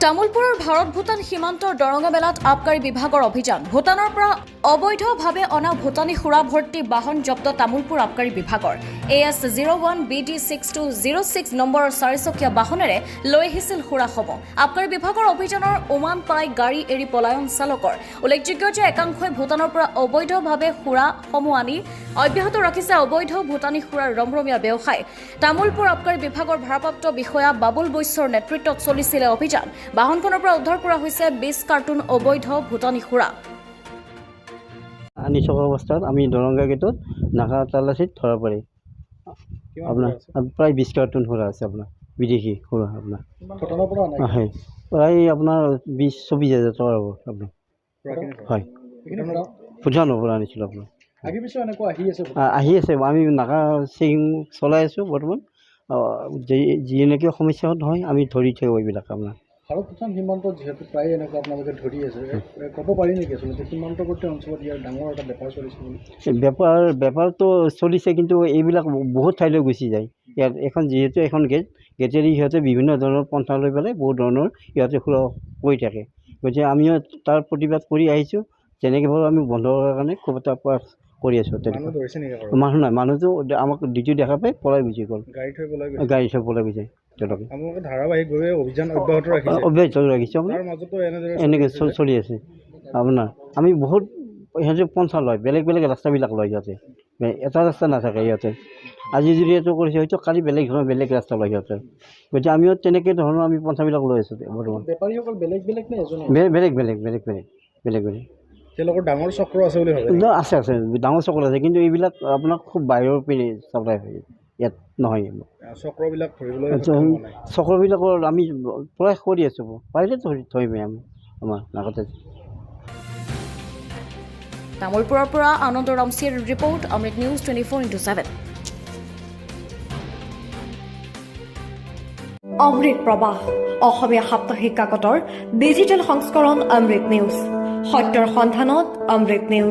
তামুলপুৰৰ ভাৰত ভূটান সীমান্তৰ দৰঙা মেলাত আবকাৰী বিভাগৰ অভিযান। ভূটানৰ পৰা অবৈধভাৱে অনা ভূটানী সুৰা ভৰ্তি বাহন জব্দ তামুলপুৰ আবকাৰী বিভাগৰ। AS01 BD 6206 নম্বৰৰ চাৰিচকীয়া বাহনেৰে লৈ আহিছিল সুৰাসমূহ। আবকাৰী বিভাগৰ অভিযানৰ উমান পাই গাড়ী এৰি পলায়ন চালকৰ। উল্লেখযোগ্য যে একাংশই ভূটানৰ পৰা অবৈধভাৱে সুৰাসমূহ আনি অব্যাহত ৰাখিছে অবৈধ ভূটানী সুৰাৰ ৰমৰমীয়া ব্যৱসায়। তামুলপুৰ আবকাৰী বিভাগৰ ভাৰপ্ৰাপ্ত বিষয়া বাবুল বৈশ্যৰ নেতৃত্বত চলিছিল অভিযান। বাহনখনৰ পৰা উদ্ধাৰ কৰা হৈছে 20 কাৰ্টুন অবৈধ ভূটানী সুৰা। আনি থকা অৱস্থাত আমি দৰংগা গেটত নাকা তালাচীত ধৰা পৰে। আপোনাৰ প্ৰায় 20 কাৰ্টুন সুৰা আছে আপোনাৰ বিদেশী সুৰা আপোনাৰ হয় প্ৰায় আপোনাৰ 20-24 হাজাৰ টকাৰ হ'ব আপোনাৰ হয় ভূটানৰ পৰা আনিছিলোঁ আপোনাৰ আহি আছে আমি নাকা চেকিং চলাই আছোঁ বৰ্তমান যি এনেকৈ সমস্যা হয় আমি ধৰি থাকোঁ এইবিলাক আপোনাৰ ভাৰত ভূটান সীমান্তত যিহেতু প্ৰায় এনেকুৱা আপোনালোকে ধৰি আছে ক'ব পাৰি নেকি আচলতে সীমান্তৱৰ্তী অঞ্চলত ইয়াৰ ডাঙৰ এটা বেপাৰ চলিছে বেপাৰটো চলিছে কিন্তু এইবিলাক বহুত ঠাইলৈ গুচি যায় ইয়াত এখন যিহেতু এখন গেটেদি সিহঁতে বিভিন্ন ধৰণৰ পন্থা লৈ পেলাই বহুত ধৰণৰ সিহঁতে সুৰা কৰি থাকে গতিকে আমিও তাৰ প্ৰতিবাদ কৰি আহিছোঁ যেনেকৈ ভাবোঁ আমি বন্ধ কৰাৰ কাৰণে খুব এটা প্ৰয়াস কৰি আছোঁ তেনেকুৱা মানুহ নাই মানুহটো আমাক দ্বিতীয় দেখা পাই পলাই গুচি গ'ল গাড়ী থৈ পলাই গৈছে ধাৰাবাহিকভাৱে অভিযান অব্যাহত ৰাখিছে এনেকৈ চলি আছে আপোনাৰ আমি বহুত সিহঁতে পন্থা লয় বেলেগ বেলেগ ৰাস্তাবিলাক লয় সিহঁতে এটা ৰাস্তা নাথাকে সিহঁতে আজি যদি এইটো কৰিছে হয়তো কালি বেলেগ ধৰণৰ বেলেগ ৰাস্তা লয় সিহঁতে গতিকে আমিও তেনেকৈ ধৰণৰ আমি পন্থাবিলাক লৈ আছোঁ বৰ্তমান বেপাৰীসকল বেলেগ বেলেগ নে বেলেগ বেলেগ বেলেগ বেলেগ বেলেগ বেলেগ তেওঁলোকৰ ডাঙৰ চক্ৰ আছে বুলি ভাবে আছে ডাঙৰ চক্ৰ আছে কিন্তু এইবিলাক আপোনাক খুব বাহিৰৰ পিনে চাপ্লাই হয় ইয়াত নহয় চক্ৰবিলাকৰ আমি প্ৰয়াস কৰি আছোঁ পাৰিলে ধৰিমেই আমি আমাৰ নাকতে তামুলপুৰৰ পৰা আনন্দ ৰামচিৰ ৰিপৰ্ট অমৃত নিউজ 24/7 অমৃত প্ৰবাহ অসমীয়া সাপ্তাহিক কাকতৰ ডিজিটেল সংস্কৰণ অমৃত নিউজ সত্যৰ সন্ধানত অমৃত নিউজ।